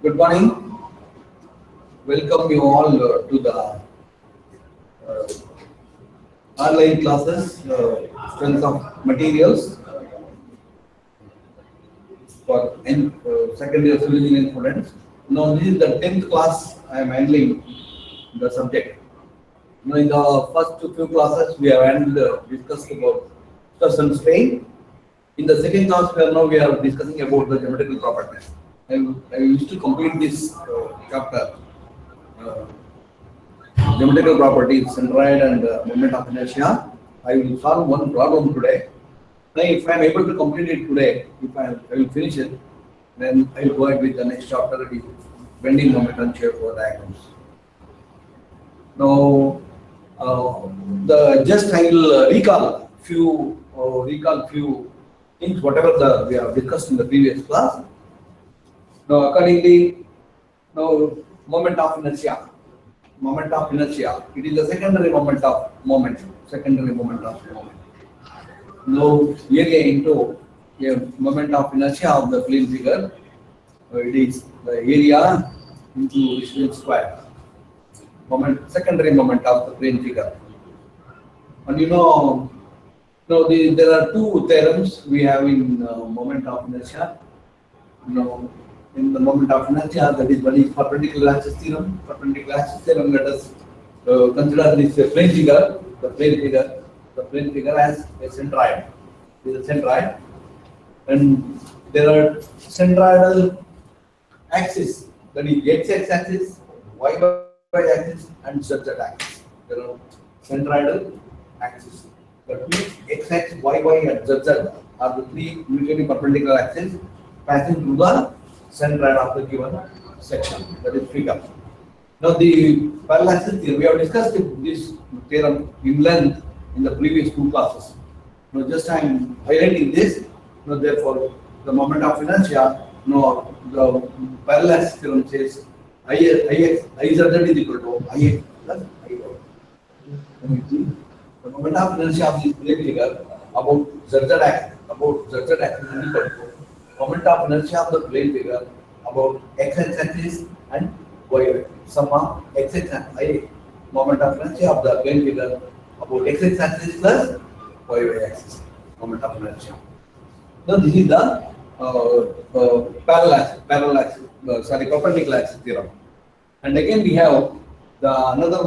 Good morning. Welcome you all to the online classes, strength of materials for second year civil engineering students. Now this is the 10th class I am handling the subject. Now in the first few classes we have discussed about stress and strain. In the second class we are discussing about the geometrical properties. I used to complete this chapter, geometrical properties, centroid and moment of inertia. I will solve one problem today. Now, if I am able to complete it today, if I will finish it, then I will go ahead with the next chapter, that is bending moment and shear flow diagrams. Now, I will recall few things, whatever we have discussed in the previous class. Now, accordingly, moment of inertia. It is the secondary moment of moment. Now, area into a moment of inertia of the plane figure. It is the area into distance square. Secondary moment of the plane figure. And there are two theorems we have in moment of inertia. In the moment of inertia, that is one is perpendicular axis theorem. Let us consider this plane figure. The plane figure as a centroid. It is a centroid, and there are centroidal axis. That is x axis, y axis, and z axis. There are centroidal axis. That means x axis, y and z are the three mutually perpendicular axes passing through the centroid of the given section, that is figure. Now the parallel axis theorem, we have discussed this theorem in length in the previous two classes. Now just I am highlighting this. Therefore the moment of inertia, the parallel axis theorem says Iz is equal to Ix plus Iy. The moment of inertia of this plane figure about z axis is equal to moment of inertia of the plane figure about x axis and y axis. Sum of x and y. Moment of inertia of the plane figure about x axis plus y axis. Moment of inertia. Now this is the perpendicular axis theorem. And again we have the another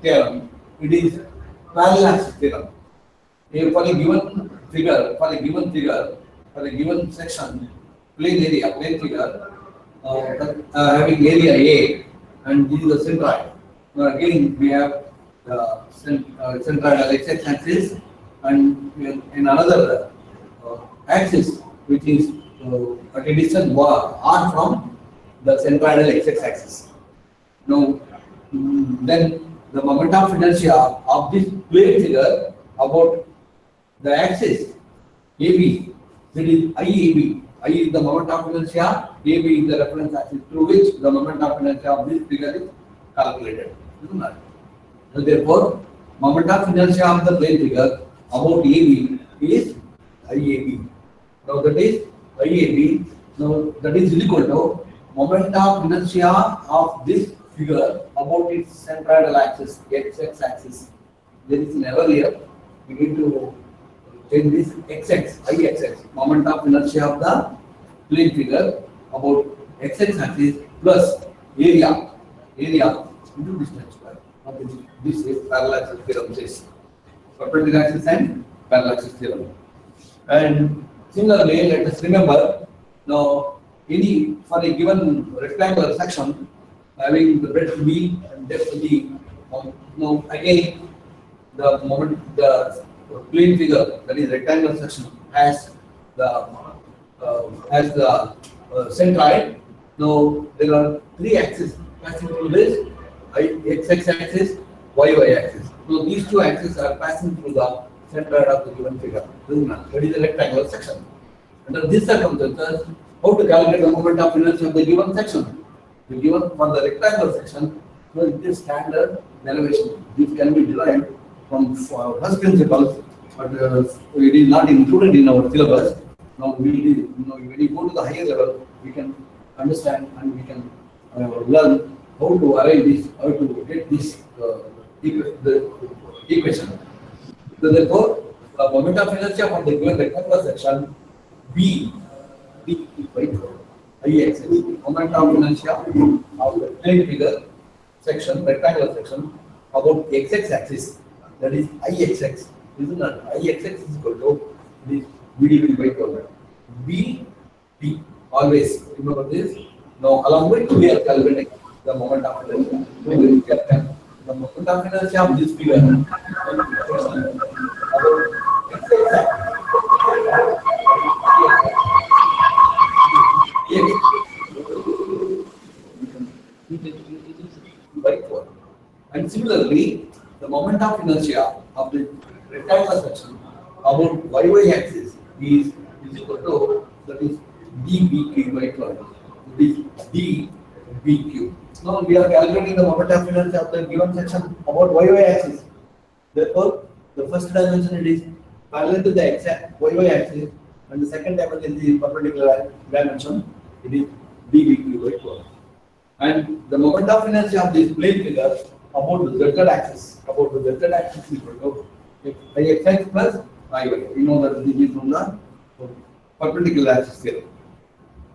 theorem. It is parallel axis theorem. For a given figure, for a given section, plane figure having area A, and this is the centroid. Now again we have the centroidal x axis, and in another axis which is at a distance r from the centroidal x axis. Now then the moment of inertia of this plane figure about the axis AB, that is IAB. I is the moment of inertia, AB is the reference axis through which the moment of inertia of this figure is calculated. So therefore, moment of inertia of the plane figure about AB is IAB. Now that is IAB. Now that is equal to moment of inertia of this figure about its centroidal axis, x axis. There is an error here. We need to change this Ix, moment of inertia of the plane figure about x axis plus area into distance square. This is parallel axis theorem says. Perpendicular axis and parallel axis theorem. And similarly, let us remember now for a given rectangular section having the breadth B and depth D. Now again the plane figure, that is rectangular section, has the centroid. Now there are three axes passing through this: x axis, y axis. So these two axes are passing through the centroid of the given figure. That is a rectangular section. Under these circumstances, how to calculate the moment of inertia of the given section? The given for the rectangular section, so it is standard derivation. This can be derived from first principles, but it is not included in our syllabus. Now when you go to the higher level, we can understand and we can learn how to arrange this, how to get this the equation. So therefore, the moment of inertia for the given rectangular section B d by Ix, moment of inertia of the plane figure section, rectangular section about x axis, that is Ixx, isn't it? Ixx is equal to this VdV by 12. Vd, always remember this. Now along with we are calculating the moment of inertia. So we can the moment of inertia of this figure by 4. And similarly, the moment of inertia of the rectangular section about y axis is equal to, that is dbq by 12. That is dbq. Now we are calculating the moment of inertia of the given section about y axis. Therefore, the first dimension it is parallel to the y axis, and the second dimension is the perpendicular dimension. It is dbq by 12. And the moment of inertia of this plane figure about the z axis, is equal to Ix plus Iy. We know that this is from the perpendicular axis here.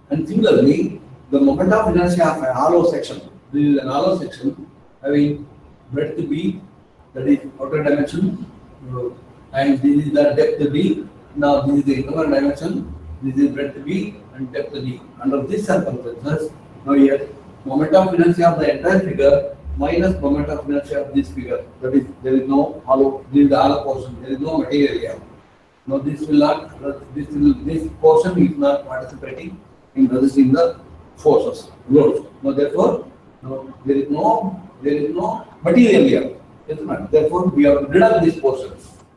And similarly, the moment of inertia of an hollow section, this is an hollow section having breadth b, that is outer dimension, and this is the depth b. Now this is the inner dimension, this is breadth b and depth d. Under this circumstances, now here moment of inertia of the entire figure minus moment of inertia of this figure, that is there is no hollow, this is the hollow portion, there is no material here. Now this will not, this portion is not participating in resisting the forces, loads. Now therefore, no, there is no material here. Therefore, we have rid of this portion.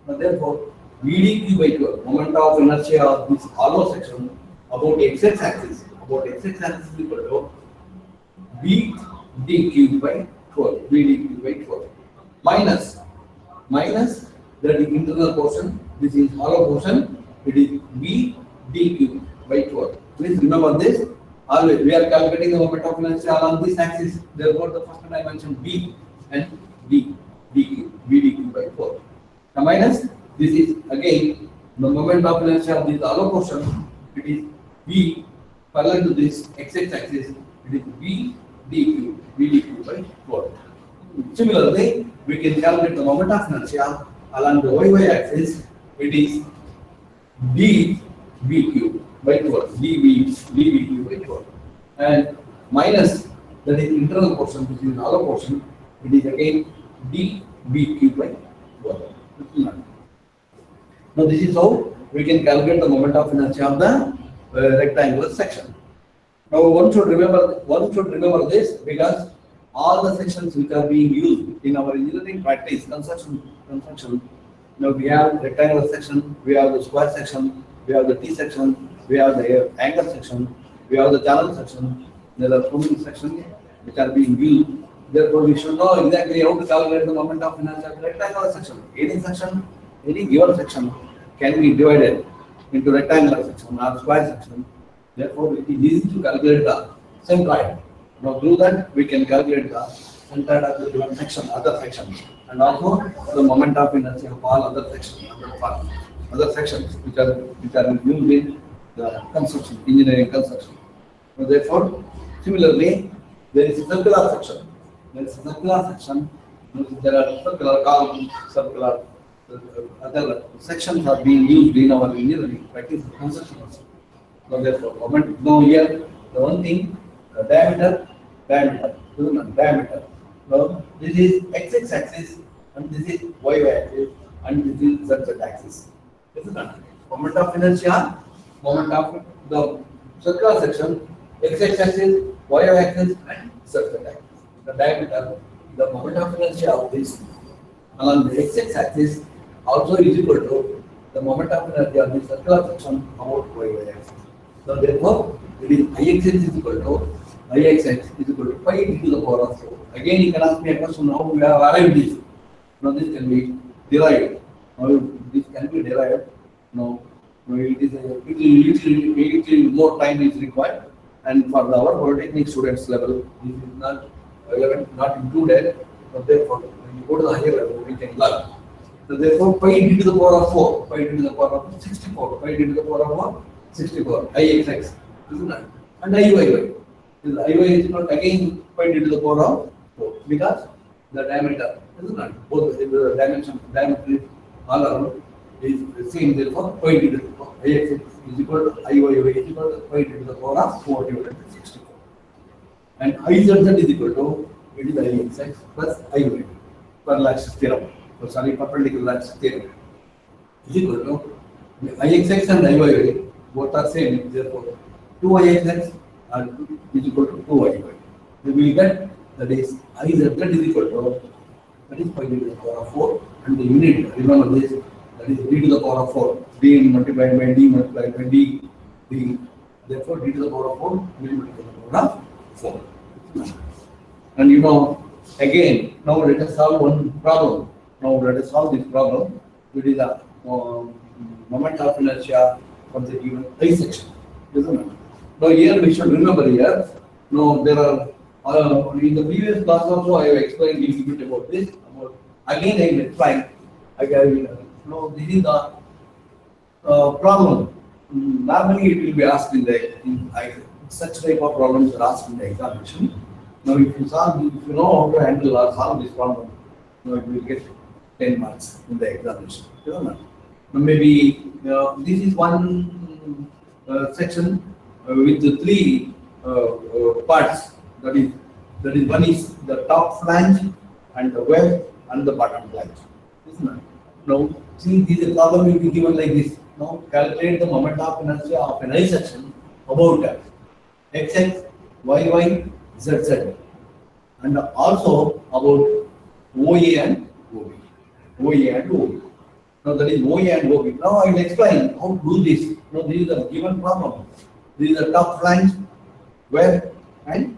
Now therefore, VdQ by 12, moment of inertia of this hollow section about x axis, is equal to V dq by 12, V dq by 12, minus that is internal portion, this is hollow portion, it is V dq by 12. Please remember this, always we are calculating the moment of inertia along this axis, therefore the first dimension B and D, dq, V dq by 12. Now minus, this is again the moment of inertia of this hollow portion, it is V parallel to this x axis, it is V dq by 12. Similarly, we can calculate the moment of inertia along the y axis, it is dbq by 12, dbq by 12, and minus that is internal portion, which is hollow portion, it is again dbq by 12. Now this is how we can calculate the moment of inertia of the rectangular section. Now one should remember this, because all the sections which are being used in our engineering practice, construction. Now we have rectangular section, we have the square section, we have the T section, we have the angle section, we have the channel section. There are so many sections which are being used. Therefore, we should know exactly how to calculate the moment of inertia of the rectangular section. Any section, any given section can be divided into rectangular section or square section. Therefore, it is easy to calculate the centroid. Now, through that, we can calculate the centroid of the given section, other sections, and also the moment of inertia of all other sections, which are used in the construction, engineering construction. So therefore, similarly, there is a circular section. There are circular columns, circular other sections are being used in our engineering practice construction. So therefore, now here the one thing, diameter. Now this is x axis and this is y axis and this is z axis. This is not moment of inertia, moment of the circular section, x axis, y axis and z axis. The diameter, the moment of inertia of this along the x axis also is equal to the moment of inertia of the circular section about y axis. So therefore, it is Ixx is equal to pi to the power of 4. Again, you can ask me a question, how we have arrived this. Now this can be derived. Now this can be derived. Now It is little more time is required, and for our Polytechnic students level, this is not relevant, not included. But therefore, when you go to the higher level, we can learn. So therefore, pi d to the power of 4, pi d to the power of 64, pi d to the power of what? 64, ixx, isn't it? And iyy. Iy is not again pi d to the power of 4 because the diameter, isn't it? Both the diameter is all around is the same. Therefore, pi d to the power ix is equal to iyy is equal to pi d to the power of 4 divided by 64. And izz is equal to it is ixx plus iy. Parallax theorem. So sorry, perpendicular axis theorem is equal to ixx and iyy both are same. Therefore, 2ixx is equal to 2iy. We will get that is izz is equal to that is pi d to the power of 4, and the unit, remember this, that is d to the power of 4, d multiplied by d multiplied by d, therefore d to the power of 4 will be to the power of 4. And you know, again, now let us solve one problem. Now let us solve this problem. It is a moment of inertia for the given I section, isn't it? Now here we should remember here. Now there are in the previous class also I have explained a little bit about this. Again I will explain. Now this is the problem. Normally it will be asked in such type of problems are asked in the examination. Now if you know how to handle or solve this problem, now you will get 10 marks in the examination. Now maybe this is one section with the 3 parts. That is one is the top flange and the web and the bottom flange. Isn't it? Now see, this problem will be given like this. Now calculate the moment of inertia of an I section about xx, yy, zz, and also about OA and OB. OA and OB. Now that is OA and OB. Now I will explain how to do this. Now this is the given problem. This is the top flange, web and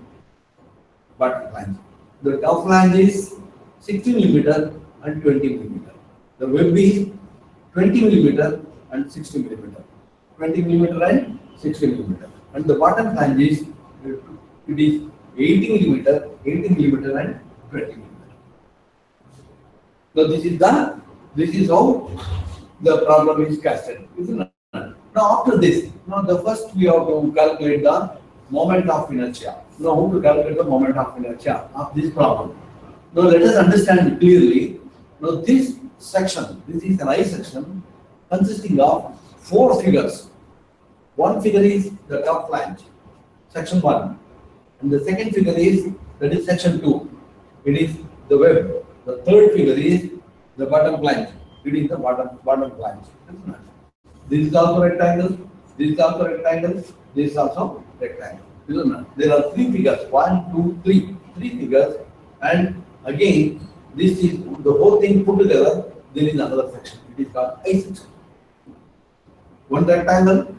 bottom flange. The top flange is 60 mm and 20 mm. The web is 20 mm and 60 mm. 20 mm and 60 mm. And the bottom flange is 80 mm, and 20 mm. So this is how the problem is casted, isn't it? Now after this, now the first we have to calculate the moment of inertia. Now how to calculate the moment of inertia of this problem? Now let us understand clearly. Now this section, this is an I section consisting of 4 figures. One figure is the top flange, section 1, and the second figure is section 2. It is the web. The third figure is the bottom flange. It is the bottom flange. This is also rectangle. This is also rectangle. This is also rectangle. There are 3 figures. 1, 2, 3. 3 figures, and again this is the whole thing put together. There is another section. It is called I section. 1 rectangle,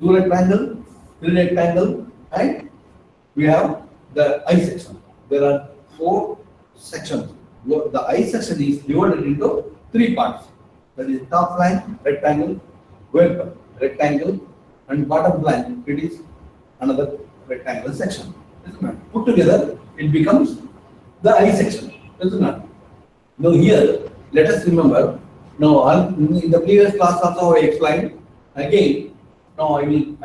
2 rectangle, 3 rectangle, and we have the I section. There are 4 sections. The I section is divided into 3 parts. That is top flange, rectangle, web, rectangle, and bottom flange. It is another rectangle section. Isn't it? Put together, it becomes the I section. Isn't it? Now here, let us remember. Now in the previous class also I explained. Again, now I will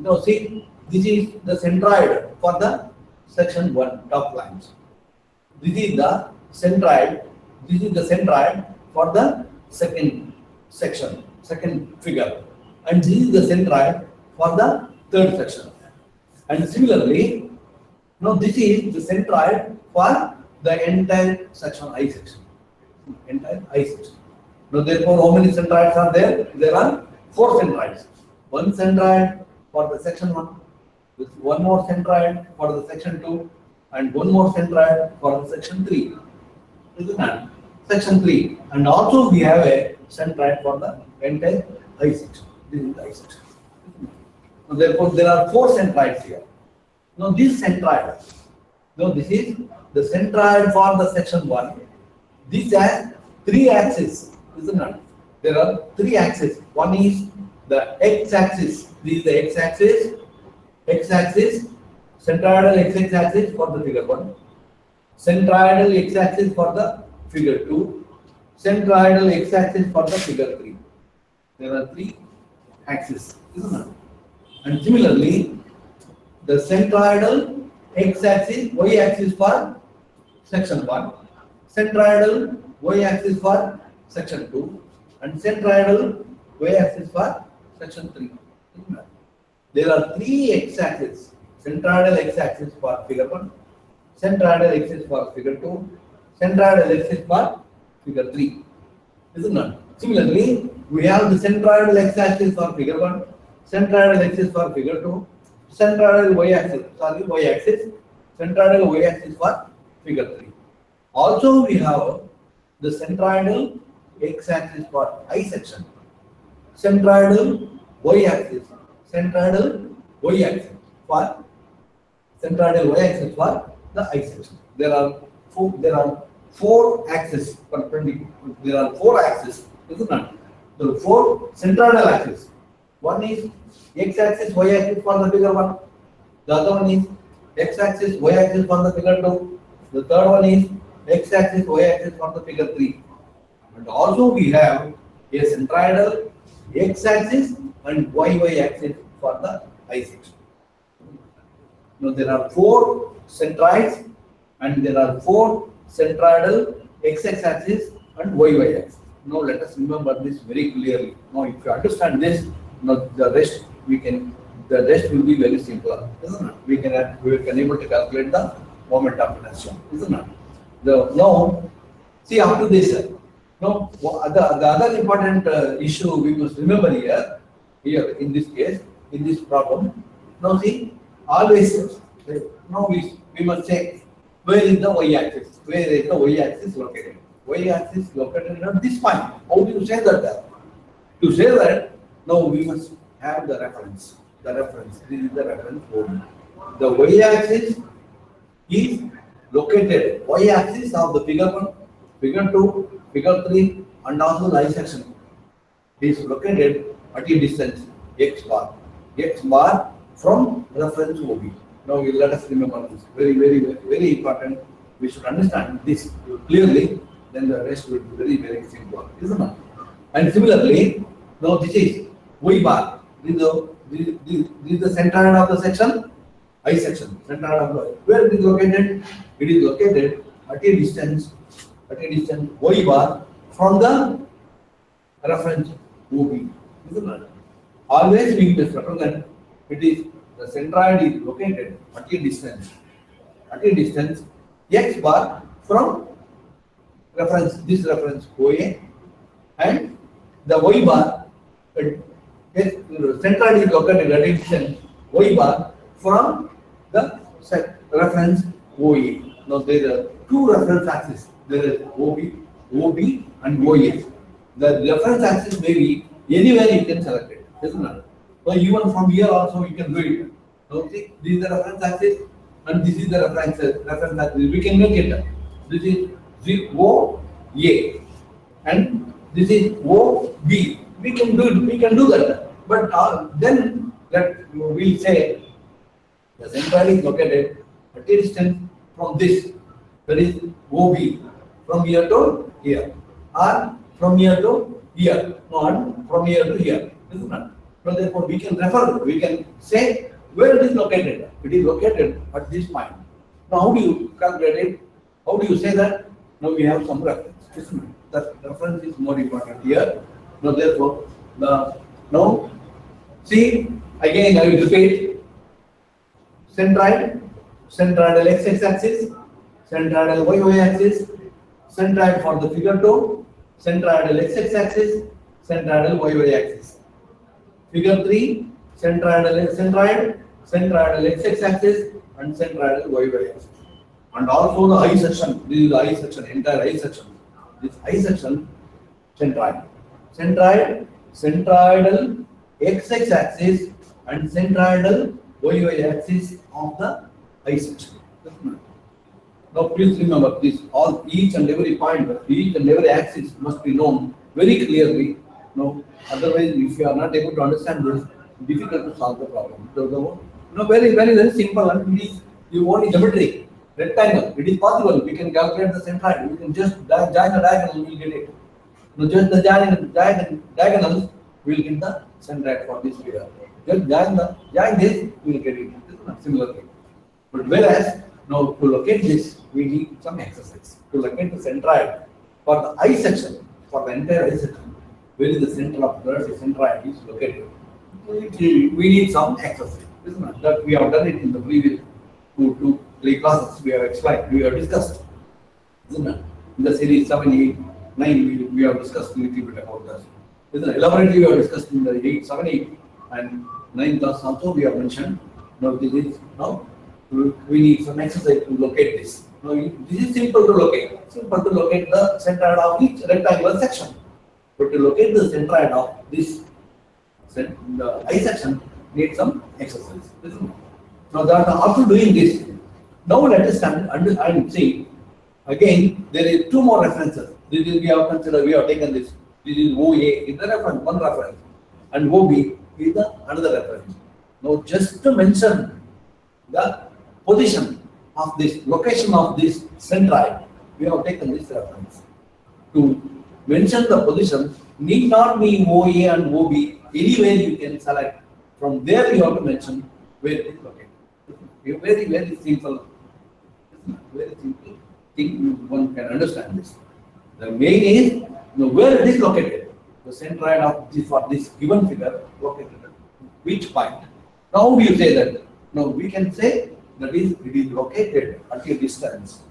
now see, this is the centroid for the section 1 top flange. This is the centroid. This is the centroid for the second section, second figure, and this is the centroid for the third section. And similarly, now this is the centroid for the entire section I section. Entire I section. Now therefore, how many centroids are there? There are 4 centroids. 1 centroid for the section 1, with 1 more centroid for the section 2, and 1 more centroid for the section 3. Isn't that? Section 3. And also we have a centroid for the entire I section. This is the I section. So therefore, there are 4 centroids here. Now this centroid, now this is the centroid for the section 1. This has 3 axes, isn't it? There are 3 axes. One is The x-axis, this is the x-axis, centroidal x-axis for the figure 1, centroidal x-axis for the figure 2, centroidal x-axis for the figure 3. There are 3 axes, isn't it? And similarly, the centroidal x-axis, y-axis for section 1, centroidal y-axis for section 2, and centroidal y-axis for section 3. There are 3 x-axes, centroidal x-axis for figure 1, centroidal axis for figure 2, centroidal axis for figure 3. Isn't it? Similarly, we have the centroidal x-axis for figure 1, centroidal axis for figure 2, centroidal y-axis, centroidal y-axis for figure 3. Also, we have the centroidal x-axis for I section, centroidal y-axis, centroidal y-axis for the I section. There are four axes. There are 4 axes, isn't it? The 4 centroidal axes. One is x-axis, y-axis for the figure 1. The other one is x-axis, y-axis for the figure 2. The third one is x-axis, y-axis for the figure 3. And also we have a centroidal x-axis and y-axis for the I section. Now there are 4 centroids and there are 4 centroidal x-axis and y-axis. Now let us remember this very clearly. Now if you understand this, now the rest will be very simple, isn't it? We can able to calculate the moment of inertia, isn't it? Now see after this. Now the other important issue we must remember here in this case, in this problem. Now see, always now we must check where is the y-axis, located. Y-axis located at this point. How do you say that? To say that, now we must have the reference. This is the reference OB. The y-axis is located, y-axis of the figure 1, figure 2, figure 3 and also the I section is located at a distance x bar from reference OB. Now let us remember this. Very important. We should understand this clearly, then the rest will be very simple, isn't it? And similarly, now this is y bar. This is the centroid of the section, I section. Centroid of the, where it is located? It is located at a distance y bar from the reference OB. Isn't it? Always we must represent it is the centroid is located at a distance x bar from this reference OA, and the y bar centroid is located at a distance y bar from the reference OA. Now there are 2 reference axes. There is OB and OA. The reference axis may be anywhere you can select it, isn't it? So even from here also you can do it. So see, this is the reference axis and this is the reference axis. We can make it. This is OA and this is OB. We can do it. We can do that. But then that we'll say the centroid is located at a distance from this. That is OB, from here to here, or from here to here, or from here to here. Isn't it? So therefore, we can refer. We can say where it is located. It is located at this point. Now, how do you calculate it? How do you say that? Now we have some reference. Isn't it? That reference is more important here. Now therefore, now see again. I will repeat. Centroidal x-axis, centroidal y-axis, centroid for the figure 2, centroidal x-axis, centroidal y-axis. Figure 3, centroidal x-axis and centroidal y-axis. And also the I section. This is the I section, entire I section. This I section, centroid, centroidal x-axis and centroidal y-axis of the I section. Now please remember this, each and every point, each and every axis must be known very clearly No, otherwise, if you are not able to understand this, difficult to solve the problem. So, very, very, very simple. And it is you want geometry, rectangle. It is possible. We can calculate the centroid. We can just join the diagonal. We will get it. No, just the diagonals. We will get the centroid for this figure. Just join this. We will get it. Similarly, but whereas now to locate this, we need some exercise to locate the centroid for the I section, for the entire I section. Where is the center of the centroid is located? We need some exercise. Isn't it? That we have done it in the previous three classes. We have explained, we have discussed. Isn't it? In the series 7, 8, 9, we have discussed a little bit about this. Isn't it? Elaborately, we have discussed in the 8, 7, 8, and 9 class also we have mentioned. Now this is now we need some exercise to locate this. Now this is simple to locate. Simple to locate the centroid of each rectangular section. But to locate the centroid of this the I section needs some exercise. Now that after doing this, now let us stand and see again there is two more references. This is we have considered, we have taken this. This is OA is the reference, one reference, and OB is the another reference. Now just to mention the position of this location of this centroid, we have taken this reference. To mention the position need not be OA and OB. Anywhere you can select. From there you have to mention where it is located. Very, very simple. Very simple thing one can understand this. The main is where it is located. The centroid of this for this given figure located at which point. Now how do you say that? Now we can say that it is located at a distance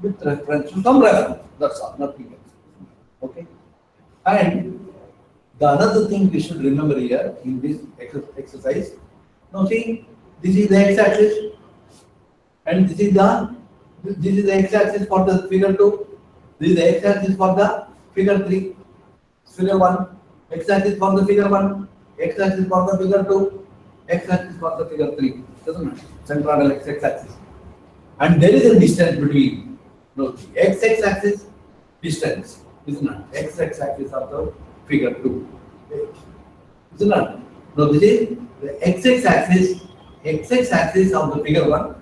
with reference to some reference. That's all, nothing else. Okay. And the another thing we should remember here in this exercise. Now see, this is the x-axis, and this is the x-axis for the figure 2. This is the x-axis for the figure 3, figure 1. X-axis for the figure 1, x-axis for the figure 2, x-axis for the figure 3. Doesn't it? Centroidal x-axis. And there is a distance between the x-axis distance, isn't it? X-axis of the figure 2. Isn't it? Now this is the x-axis of the figure 1,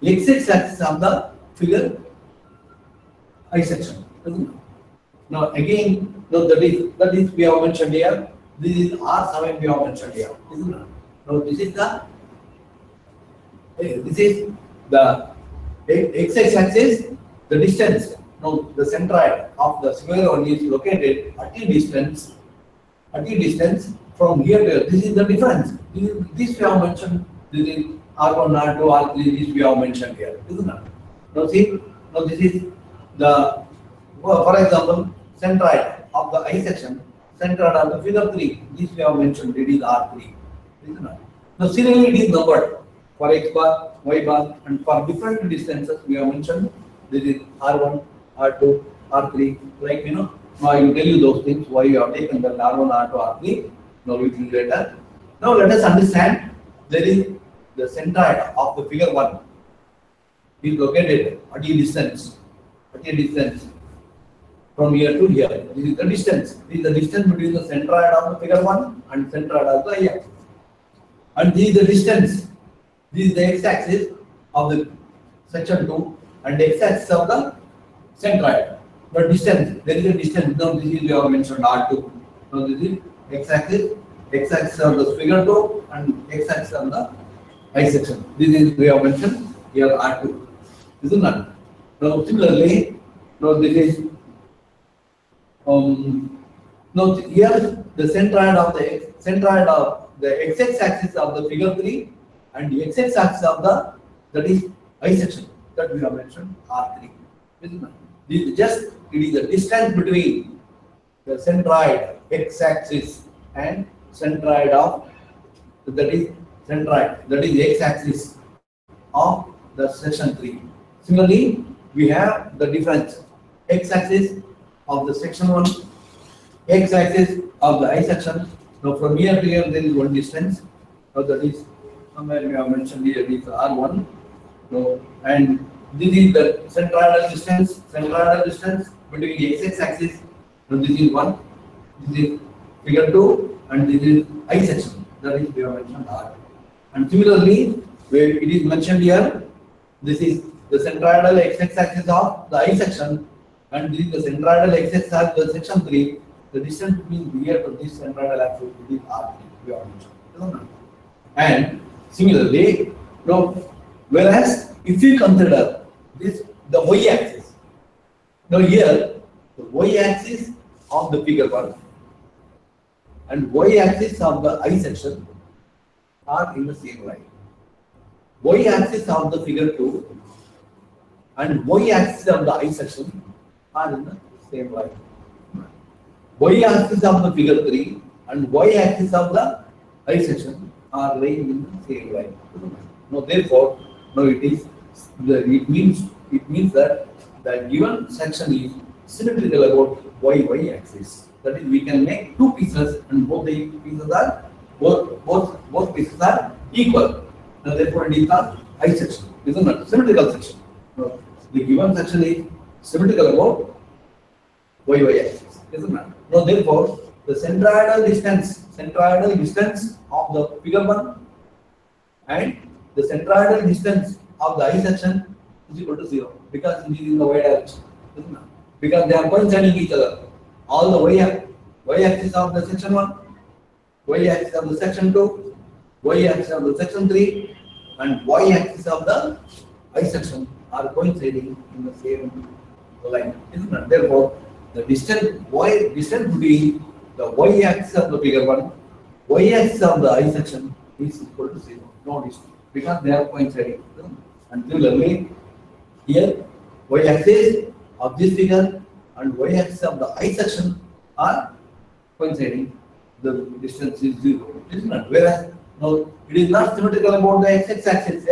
x-axis of the figure I section. Isn't it? Now again, that is we have mentioned here. This is R7 we have mentioned here. Isn't it? Now this is the x-axis, the distance. Now the centroid of the figure 1 is located at a distance from here to here. This is the difference. This we have mentioned. This is R1, R2, R3. This we have mentioned here. Isn't it? Now see. Now this is the, for example, centroid of the I section, centroid of the figure 3. This we have mentioned. It is R3. Isn't it? Now serially it is numbered for x bar, y bar, and for different distances we have mentioned. This is R1, R2, R3. Like now I will tell you those things why you have taken that R1, R2, R3. Now we will later. Now let us understand there is the centroid of the figure 1 is located at a distance from here to here. This is the distance. This is the distance between the centroid of the figure 1 and centroid of the y-axis. And this is the distance. This is the x-axis of the section 2 and the x-axis of the centroid. The distance, there is a distance. Now this is we have mentioned R2. Now this is x-axis of the figure 2 and x-axis of the I section. This is we have mentioned here R2. Isn't it? Now similarly, now this is now here the centroid of the x-axis of the figure 3 and the x-axis of the that is I section that we have mentioned R3. Isn't it? This is just it is the distance between the centroid x-axis and centroid of that is x-axis of the section 3. Similarly, we have the difference x-axis of the section 1, x-axis of the I section. Now from here to here there is one distance. Now that is somewhere we have mentioned here is R1. So, and this is the centroidal distance between x-axis. Now this is 1. This is figure 2, and this is I section. That is we have mentioned R. And similarly, where it is mentioned here, this is the centroidal x axis of the I section, and this is the centroidal x axis of the section 3. The distance between here to this centroidal axis is R3. We have mentioned. And similarly, now, whereas if you consider this the y axis, now here the y axis of the figure 1 and y axis of the I section are in the same line. Y axis of the figure 2 and y axis of the I section are in the same line. Y axis of the figure 3 and y axis of the I section are lying in the same line. Now, therefore, now it means that the given section is symmetrical about y axis. That is, we can make two pieces and both pieces are equal. Now, therefore, it is the I section. Isn't it? Symmetrical section. Now, the given section is symmetrical about y axis. Isn't it? Now, therefore, the centroidal distance of the figure 1 and the centroidal distance of the I section is equal to 0 because it is in the y direction. Isn't it? Because they are coinciding each other. All the y axis of the section 1, y axis of the section 2, y axis of the section 3, and y axis of the I section are coinciding in the same line. Isn't it? Therefore, the distance between the y axis of the figure 1, y axis of the I section is equal to 0. No distance because they are coinciding. And similarly, here y axis of this figure and y axis of the I section are coinciding. The distance is 0. Isn't it? Whereas now it is not symmetrical about the x axis.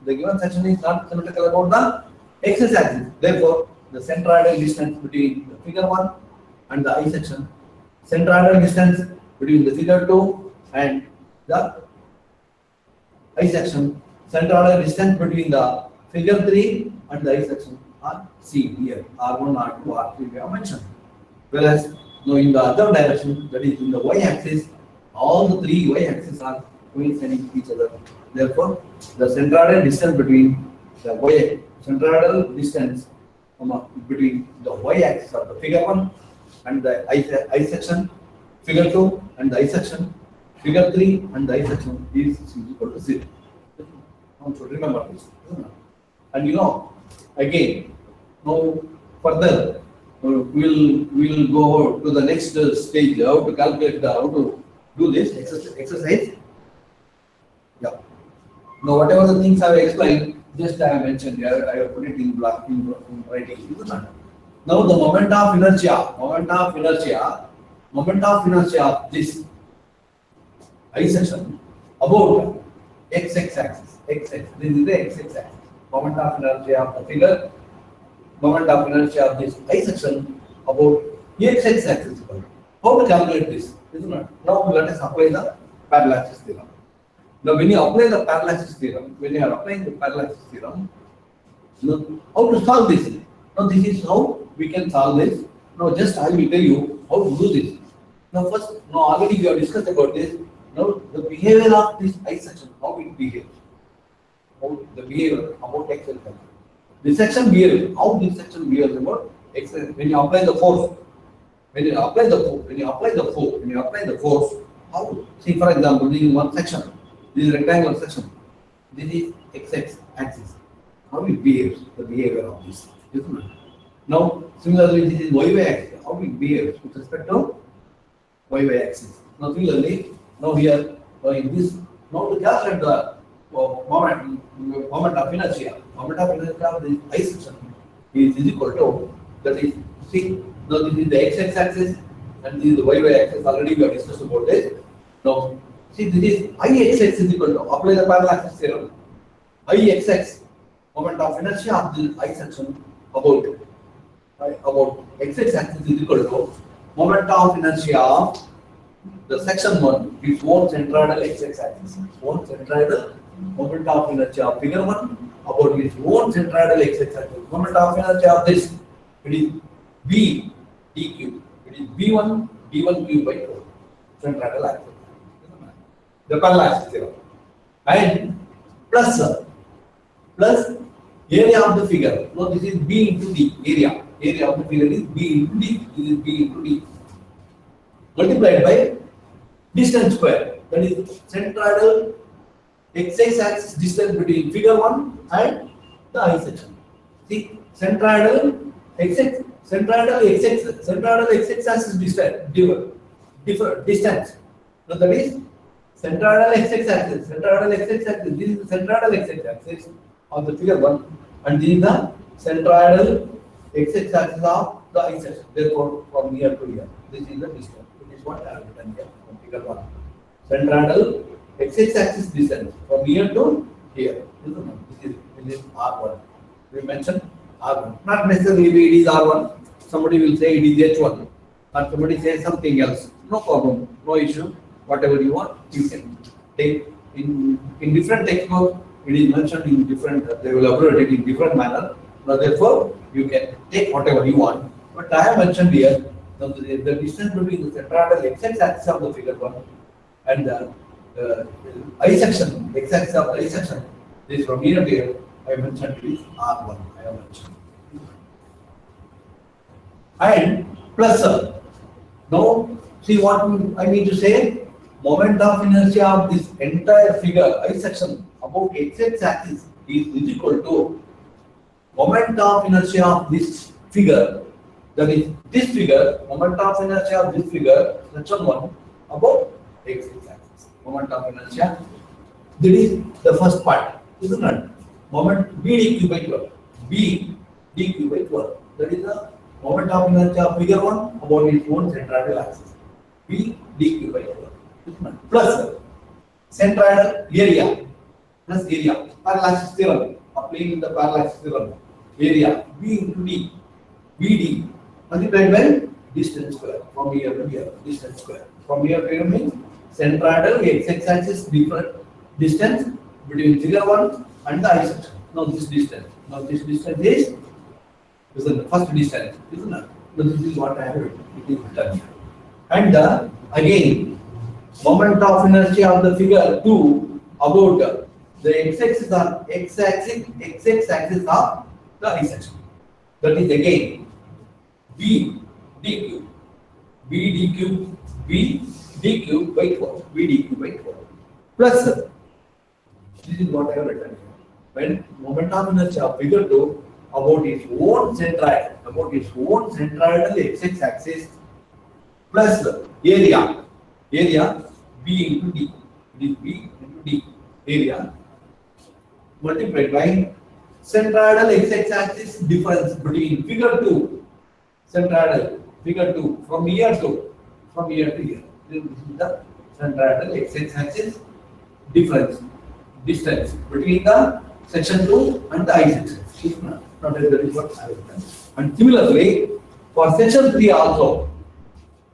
The given section is not symmetrical about the x axis. Therefore, the centroidal distance between the figure 1 and the I section, centroidal distance between the figure 2 and the I section, centroidal distance between the figure 3 and the I section are seen here. R1, R2, R3 we have mentioned. Whereas now in the other direction, that is in the y axis, all the three y axes are coinciding each other. Therefore, the centroidal distance between the centroidal distance between the y axis of the figure 1 and the I section, figure 2 and the I section, figure 3 and the I section is equal to 0. Now, so remember this. And again, now further we'll go to the next stage, how to calculate how to do this exercise. Yeah. Now, whatever the things I have explained, just I have mentioned here, I have put it in black in writing. Now, the moment of inertia of this I section about x axis. This is the x axis. Moment of inertia of the figure. Moment of inertia of this I section about x axis. How to calculate this? Isn't it? Now let us apply the parallax theorem. Now when you apply the parallax theorem, how to solve this? Now this is how we can solve this. Now just I will tell you how to do this. Now first, already we have discussed about this. Now the behavior of this I section, how it behaves. How the behavior about x axis. This section behaves. How this section behaves about x axis. When you apply the force. When you apply the force, how? See, for example, this is one section. This is rectangular section. This is x axis. How it behaves, the behavior of this. Now, similarly, this is y axis. How it behaves with respect to y axis. Now, similarly, now here in this, now to calculate the moment of inertia of this I section is equal to, that is, see, now this is the x axis and this is the y axis. Already we have discussed about this. Now, see, this is Ix is equal to, apply the parallax theorem. Ix, moment of inertia of the I section about x axis is equal to moment of inertia of the section 1, its own centroidal x axis. Own centroidal moment of inertia of figure 1 about its own centroidal x axis. Moment of inertia of this, it is B dq. It is B1 d1 cube by 4. centroidal axis. The parallel axis theorem. And plus area of the figure. No, this is B into D area. Area of the figure is B into D. This is B into D. Multiplied by distance square. That is centroidal x-axis distance between figure 1 and the I section. See, centroidal x-axis distance. Distance. So that is centroidal x-axis. Centroidal x-axis. This is the centroidal x-axis of the figure 1, and this is the centroidal x-axis of the I section. Therefore, from here to here, this is the distance. This is what I have written here from figure 1. Centroidal x-axis distance from here to here. This is R1. We mentioned R1. Not necessarily it is R1. Somebody will say it is H1, or somebody says something else. No problem, no issue. Whatever you want, you can take in different textbooks. It is mentioned in different. They will elaborate it in different manner. Now, therefore, you can take whatever you want. But I have mentioned here the distance between the centroidal x-axis of the figure 1 and the I section, x-axis of the I section. This from here to here, I mentioned it is R1. I have mentioned. And plus, now see what I mean to say. Moment of inertia of this entire figure I section about x-axis is equal to moment of inertia of this figure. That is this figure. Moment of inertia of this figure section 1 about x-axis. Moment of inertia. That is the first part, isn't it? Moment B dq by 12. B dq by 12. That is the moment of inertia of figure 1 about its own centroidal axis. B dq by 12. Plus centroidal area. Plus area. Parallel axis theorem. Applying the parallel axis theorem. Area B into D. BD multiplied by distance square from here to here. Distance square from here to here means centroidal x-axis different distance between figure 1 and the I section. Now this distance. Now this distance is the first distance, isn't it? Now this is what I have written. It is written here. And again, moment of inertia of the figure 2 about the x-axis of x-axis of the I section. That is again B dq by 12. B dq by 12. Plus, this is what I have written here. When moment of inertia of figure 2 about its own centroidal x-axis plus area B into D. It is B into D area multiplied by centroidal x-axis difference between figure 2 centroidal figure 2 from here to here. This is the centroidal x-axis distance between the section 2 and the I section. That is what I have done. And similarly, for section 3 also,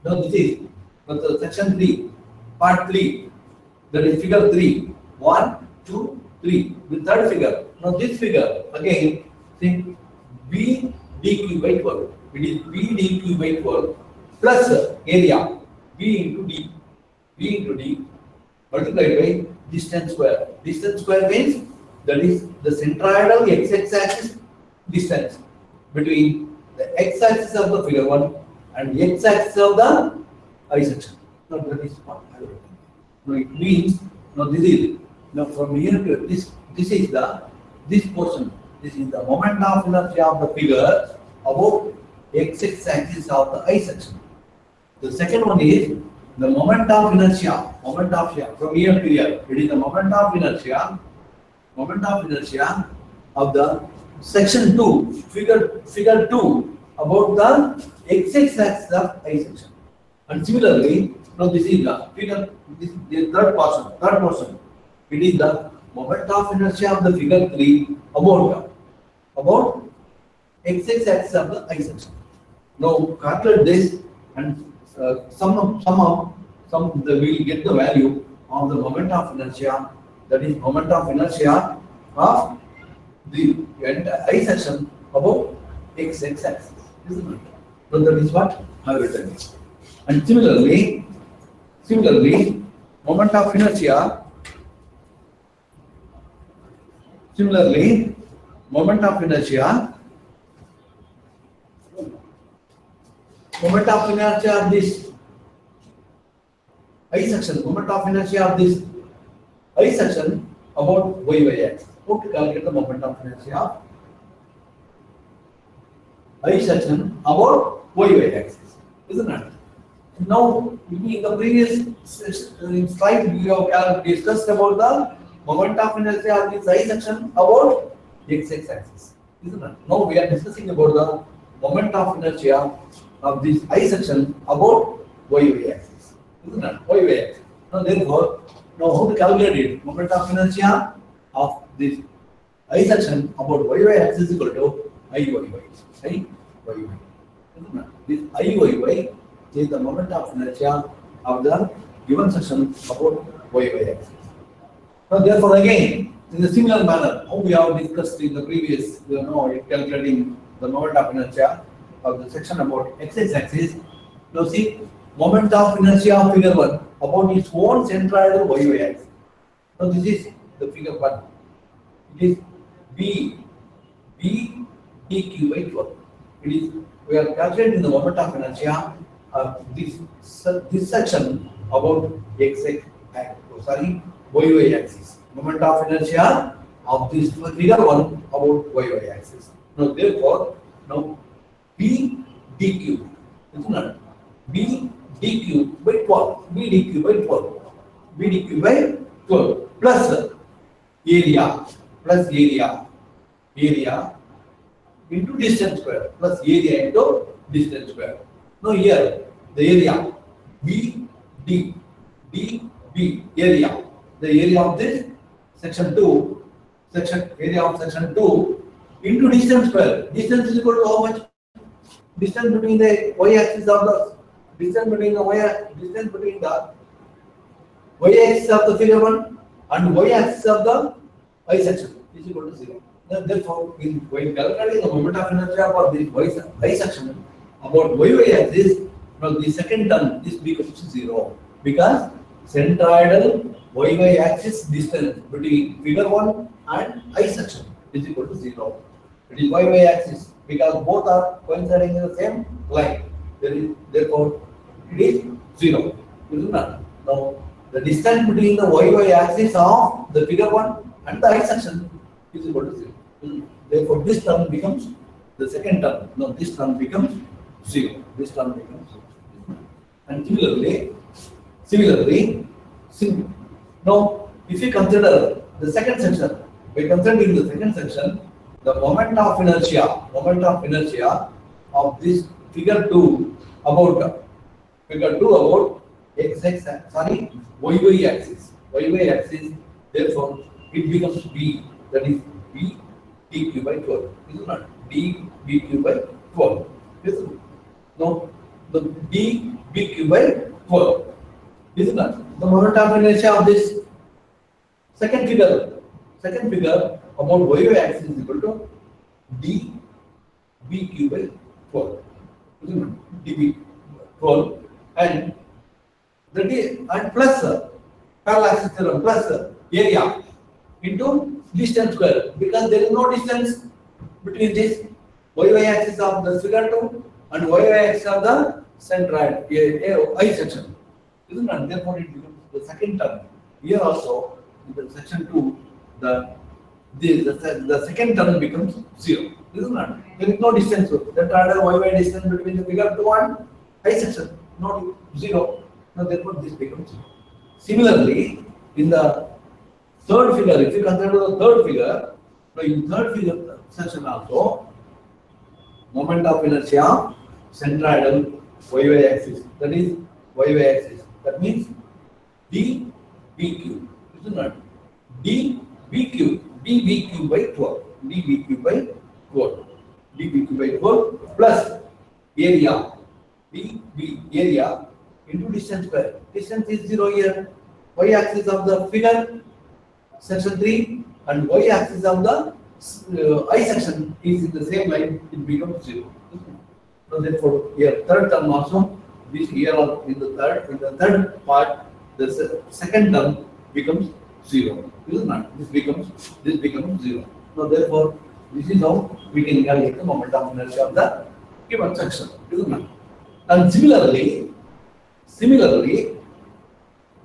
now this is the section 3, part 3, that is figure 3, 1, 2, 3, the third figure. Now this figure, again, see, B dq by 12. It is B dq by 12 plus area, B into D, multiplied by distance square. Distance square means that is the centroidal x-axis distance between the x-axis of the figure 1 and the x-axis of the I section. Now that is what I have written. Now it means, now this is, now from here to this is this portion. This is the moment of inertia of the figure about x-axis of the I section. The second one is the moment of inertia from here to here. It is the moment of inertia of the section 2, figure 2 about the x-axis of I section. And similarly, now this is the figure, this is the third portion. It is the moment of inertia of the figure 3 about x-axis of the I section. Now calculate this and somehow we will get the value of the moment of inertia, that is moment of inertia of the I section about x-axis. Isn't it? So that is what I have written. And similarly, Similarly, moment of inertia. Similarly, moment of inertia. Moment of inertia of this I section. Moment of inertia of this I section about y axis. How to calculate the moment of inertia? I section about y axis, isn't it? Now, in the previous slide, we have discussed about the moment of inertia of this I section about x axis, isn't it? Now we are discussing about the moment of inertia of this I section about y axis, isn't it? Y axis. Now, therefore, now how to calculate it? Moment of inertia of this I section about y axis is equal to Iyy. This Iyy is the moment of inertia of the given section about y axis. Now, therefore, again, in a similar manner, how we have discussed in the previous, calculating the moment of inertia of the section about x axis. Now, see, moment of inertia of figure 1 about its own centroidal y axis. Now, this is the figure 1. It is b dq by 12. It is, we are calculating the moment of inertia of this section about y axis. Moment of inertia of this figure 1 about y axis. Now, therefore, now b dq, isn't it? B dq by 12. B dq by 12. B dq by 12 plus area into distance square plus area into distance square. Now, here the area b area, the area of this section 2 into distance square. Distance is equal to how much? Distance between the y axis of the y axis of the figure 1 and y axis of the I section is equal to 0. Therefore, when calculating the moment of inertia for this I section about y axis, now the second term this becomes 0 because centroidal y axis distance between figure 1 and I section is equal to 0. It is y axis because both are coinciding in the same line. Therefore, it is 0. Isn't it? Now, the distance between the y axis of the figure 1 and the I section is equal to 0. Therefore, this term becomes the second term. Now, this term becomes 0. This term becomes 0. And similarly, now, if you consider the second section, by considering the second section, the moment of inertia of this figure 2 about y axis. Therefore, it becomes b, that is b dq by 12. Isn't it? D bq by 12. Isn't it? Now, the d bq by 12. Isn't it? The moment of inertia of this second figure about y axis is equal to d bq by 12. Isn't it? db 12 and the d and plus parallel axis theorem plus area into distance square, because there is no distance between this y axis of the figure 2 and y axis of the centroid I section. Isn't it? Therefore, it becomes the second term. Here also, in the section 2, the second term becomes 0. Isn't it? There is no distance. That other y distance between the figure 2 and I section, not 0. Now, therefore, this becomes 0. Similarly, in the third figure, if you consider the third figure, so in third figure section also, moment of inertia, centroidal y axis, that is y axis. That means d bq, isn't it? d bq by 12, d bq by 12 plus area area into distance square. Distance is 0 here. Y axis of the figure section 3 and y axis of the I section is in the same line. It becomes 0. So therefore, here third term also this here or in the third part, the second term becomes 0. Is it not? This becomes 0. So therefore, this is how we can calculate the moment of inertia of the given section. Is it not? And similarly,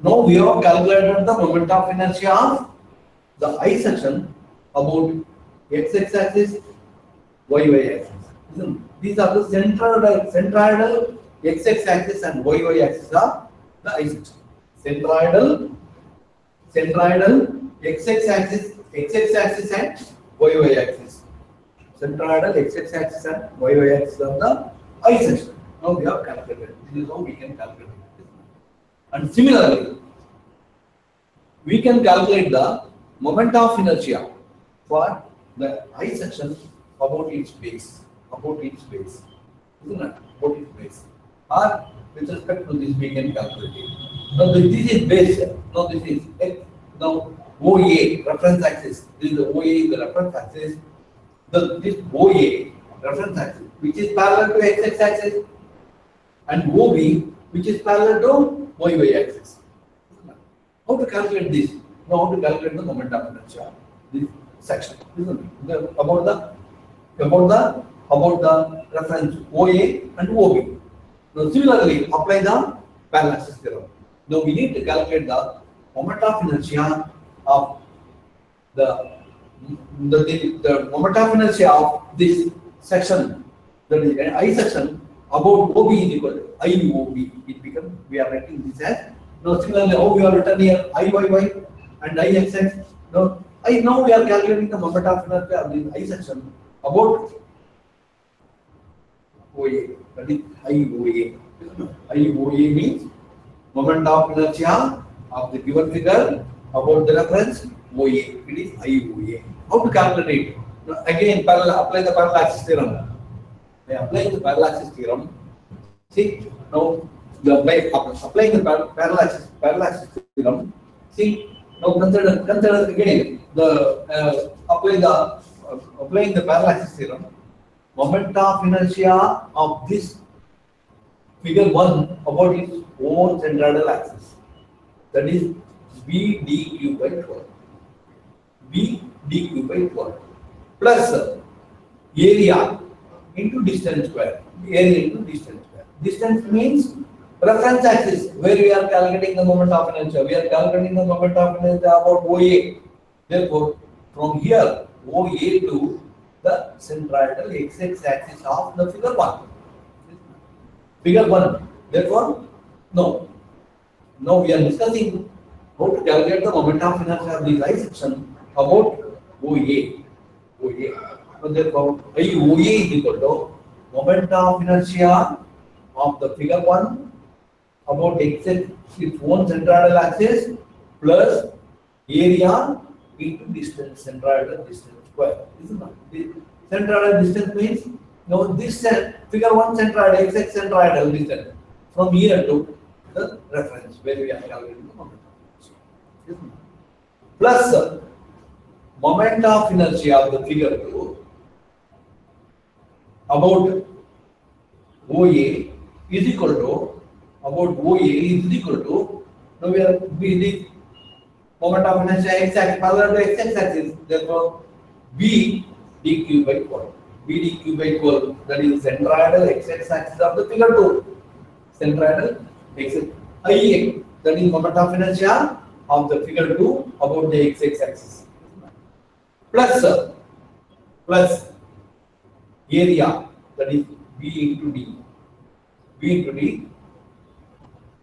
now we have calculated the moment of inertia of the I section about x axis, y axis. These are the centroidal x axis and y axis are the I section. Centroidal x axis and y axis. Centroidal x axis and y axis of the I section. Now we have calculated. This is how we can calculate it. And similarly, we can calculate the moment of inertia for the I section about its base. Isn't it? About its base. Or with respect to this, we can calculate it. Now this is base. Now this is X. Now OA reference axis. This is the OA, the reference axis. This OA reference axis, which is parallel to x axis, and OB, which is parallel to y axis. How to calculate this? Now how to calculate the moment of inertia? This section, isn't it? About the reference OA and OB. Now similarly, apply the parallax theorem. Now we need to calculate the moment of inertia of the moment of inertia of this section, that is I section, about OB is equal to IOB. It becomes, we are writing this as, now similarly how we have written here IYY and IXX. Now we are calculating the moment of inertia of this I section about OA, that is IOA. IOA means moment of inertia of the given figure about the reference OA. It is IOA. How to calculate it? Now, again, apply the parallax theorem. By applying the parallax theorem, see, now applying the parallax theorem, see, now consider again applying the parallax theorem. Moment of inertia of this figure 1 about its own centroidal axis, that is B dq by 12. B dq by 12 plus area into distance square. Area into distance square. Distance means reference axis where we are calculating the moment of inertia. We are calculating the moment of inertia about OA. Therefore, from here OA to the centroidal x axis of the figure 1. Figure 1. Therefore, now we are discussing how to calculate the moment of inertia of this I section about OA. So therefore, IOA is equal to moment of inertia of the figure 1 about its own centroidal axis plus area into distance, centroidal distance square. Isn't it? Centroidal distance means this figure 1 centroidal, x centroidal distance from here to the reference where we are calculating the moment of inertia. Plus moment of inertia of the figure 2 about OA is equal to now we need moment of inertia x axis parallel to x axis, therefore B dq by 12. B dq by 12, that is centroidal x axis of the figure 2. Centroidal x IA, that is moment of inertia of the figure 2 about the x axis. Plus area, that is B into D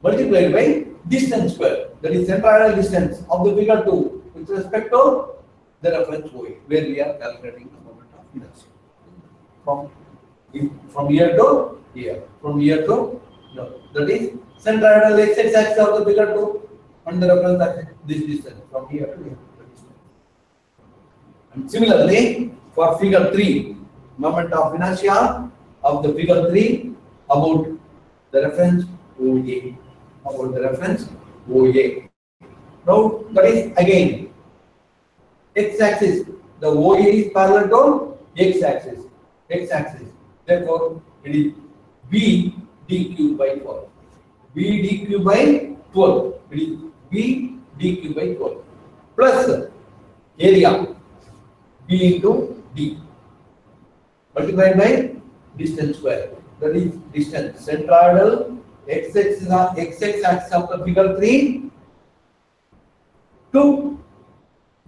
multiplied by distance square, that is centroidal distance of the figure 2 with respect to the reference OA where we are calculating the moment of inertia. From here to here, that is centroidal x axis of the figure 2 and the reference axis this distance from here to here. And similarly, for figure 3, moment of inertia of the figure 3 about the reference OA. Now that is again x axis. The OA is parallel to x axis. Therefore, it is B d cube by 12. B d cube by 12. It is B d cube by 12 plus area B into D multiplied by distance square. That is distance. Centroidal x-axis axis of the figure 3 to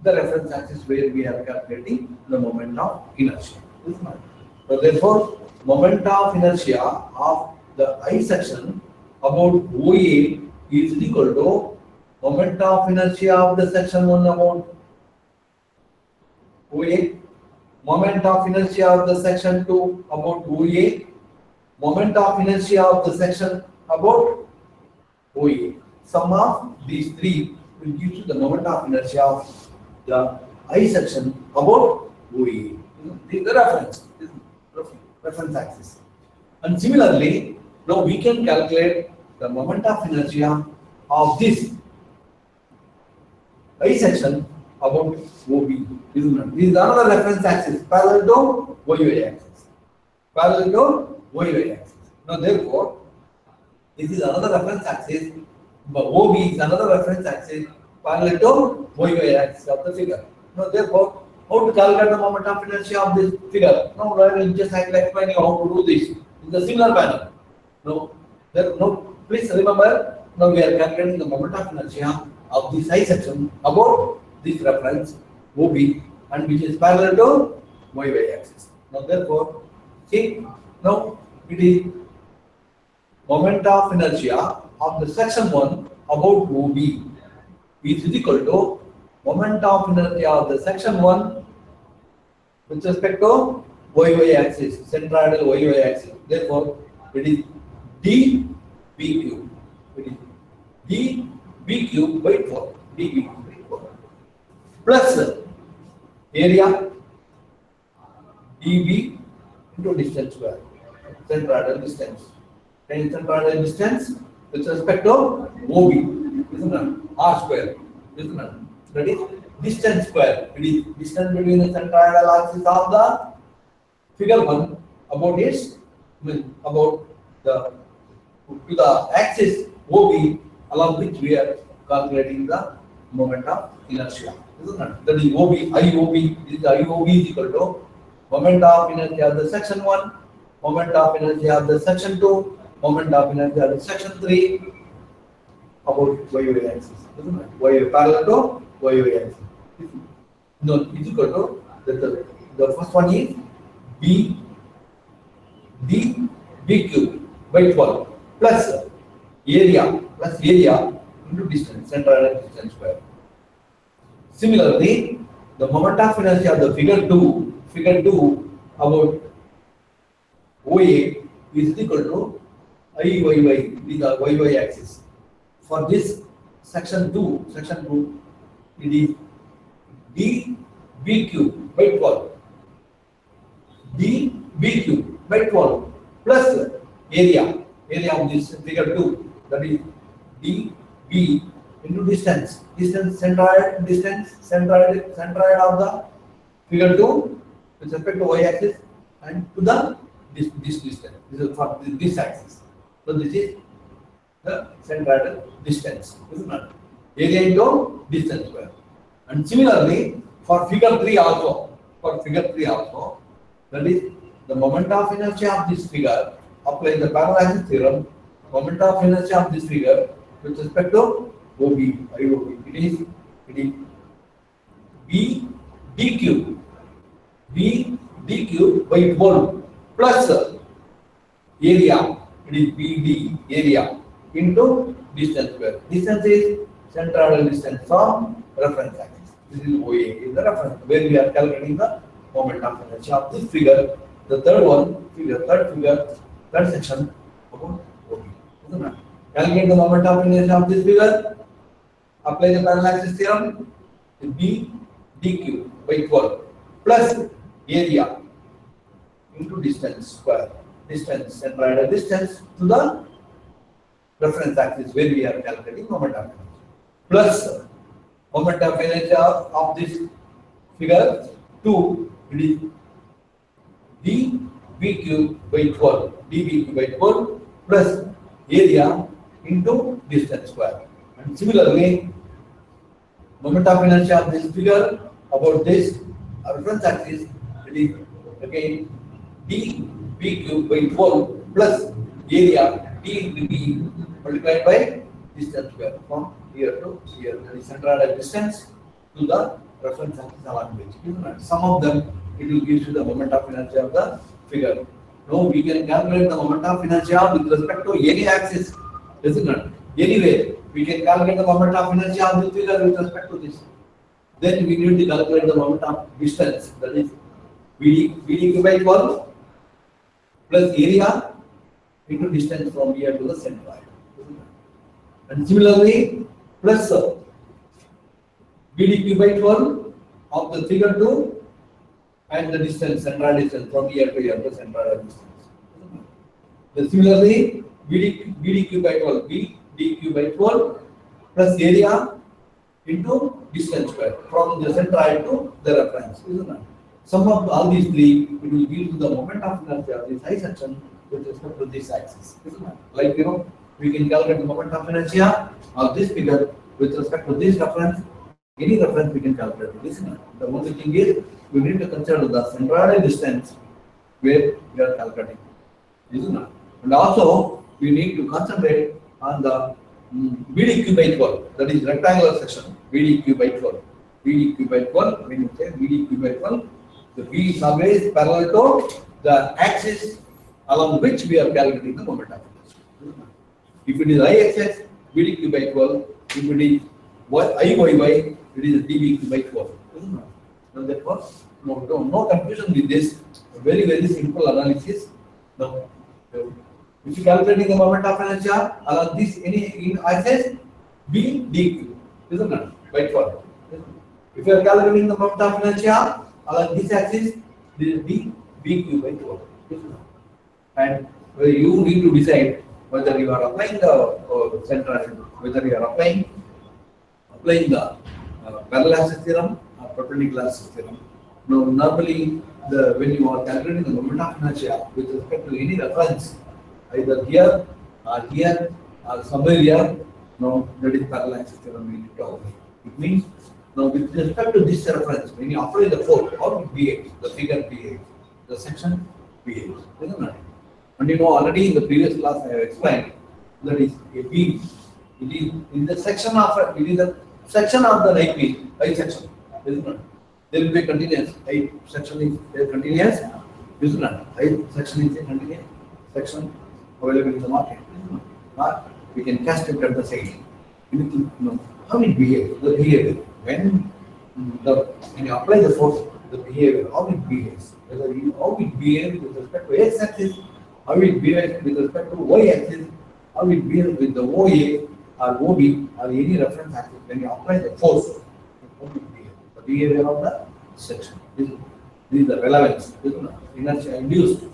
the reference axis where we are calculating the moment of inertia. So therefore, moment of inertia of the I section about OA is equal to moment of inertia of the section 1 about OA, moment of inertia of the section 2 about OA, moment of inertia of the section about OA. Sum of these three will give you the moment of inertia of the I section about OA. This is the reference axis. And similarly, now we can calculate the moment of inertia of this I section about OB. This is another reference axis parallel to YY axis. Parallel to YY axis. Now therefore, this is another reference axis, but OB is another reference axis parallel to YY axis of the figure. Now therefore, how to calculate the moment of inertia of this figure? Now I will just explain you how to do this in the similar manner. Please remember, now we are calculating the moment of inertia of this I section about this reference OB and which is parallel to YY axis. Now therefore, see, now it is moment of inertia of the section 1 about OB is equal to moment of inertia of the section 1 with respect to YY axis, centroidal YY axis. Therefore, it is d b cube. It is d b cube by 4. D b cube by 4 plus area db into distance square. Centroidal distance. And centroidal distance with respect to OB, isn't it? R square, isn't it? That is distance square. It is distance between the centroidal axis of the figure 1 about its about the to the axis OB along which we are calculating the moment of inertia, isn't it? That is OB, IOB. This is IOB is equal to moment of inertia of the section 1, moment of inertia of the section 2, moment of inertia of the section 3 about YY axis, isn't it? Y parallel to YY axis. No, it's equal to the first one is B d b cube by 12 plus area into distance, centroidal distance square. Similarly, the moment of inertia of the figure 2 about OA is equal to IYY, these are YY axis. For this section 2, it is d b cube by 12. d b cube by 12 plus area of this figure 2, that is d b into distance centroid of the figure 2 with respect to y axis and to the this distance. This is for this axis. So this is the centroidal distance, isn't it? Area into distance square. And similarly for figure 3 also, that is the moment of inertia of this figure, apply the parallel theorem, moment of inertia of this figure with respect to OB, IOB. It is B d cube by 12 plus area, it is BD area into distance square. Distance is centroidal distance from reference axis. This is OA, is the reference where we are calculating the moment of inertia of this figure. The third section about OB. Calculate the moment of inertia of this figure. Apply the parallel axis theorem. B d cube by 12 plus area into distance square. Distance, centroidal distance to the reference axis where we are calculating moment of inertia. Plus moment of inertia of this figure 2, it is d b cube by 12. plus area into distance square. And similarly, moment of inertia of this figure about this reference axis, it is again d b cube by 12 plus area d into b multiplied by distance square from here to here. That is centroidal distance to the reference axis along which. Some of them it will give you the moment of inertia of the figure. Now we can calculate the moment of inertia with respect to any axis, isn't it? Anyway, we can calculate the moment of inertia of the figure with respect to this. Then we need to calculate the moment of distance, that is BD by 12 plus area into distance from here to the centroid. And similarly, plus BD by 12 of the figure 2 and the distance, central distance from here to here, the central distance. Then similarly, BDQ by 12, BDQ by 12 plus area into distance square from the centroid to the reference, isn't it? Sum of all these three, it will give you the moment of inertia of this I section with respect to this axis, isn't it? Like, we can calculate the moment of inertia of this figure with respect to this reference. Any reference we can calculate it, isn't it? The only thing is, we need to consider the centroidal distance where we are calculating, isn't it? And also, we need to concentrate on the BDQ by 12, that is rectangular section, BDQ by 12. BDQ by 12, when you say BDQ by 12, the B is always parallel to the axis along which we are calculating the moment of inertia. If it is IXX, BDQ by 12, if it is IYY, it is DBQ by 12. Now therefore, no confusion with this. Very, very simple analysis. Now, if you calculating the moment of inertia along this in axis, BDQ, isn't it? By 12. If you are calculating the moment of inertia along this axis, this is BQ by 12. And you need to decide whether you are applying the central, whether you are applying the parallel axis theorem or perpendicular axis theorem. Now, normally, when you are calculating the moment of inertia with respect to any reference, either here or somewhere here, now that is parallel axis theorem we need to apply. It means, now with respect to this reference, when you apply the force, how it behaves, the figure behaves, the section behaves, isn't it? And already in the previous class I have explained that is a beam. It is in the section of the right beam, I section, isn't it? There will be a continuous. I section is there continuous, isn't it? I section is a continuous section available in the market. Or we can cast it at the side. You need to know how it behaves, the behavior. When you apply the force, the behavior, how it behaves. How it behaves with respect to x-axis, how it behaves with respect to y-axis, how it behaves with the OA or OB or any reference axis. When you apply the force, how it behaves. The behavior of the section. This is the relevance, inertia induced,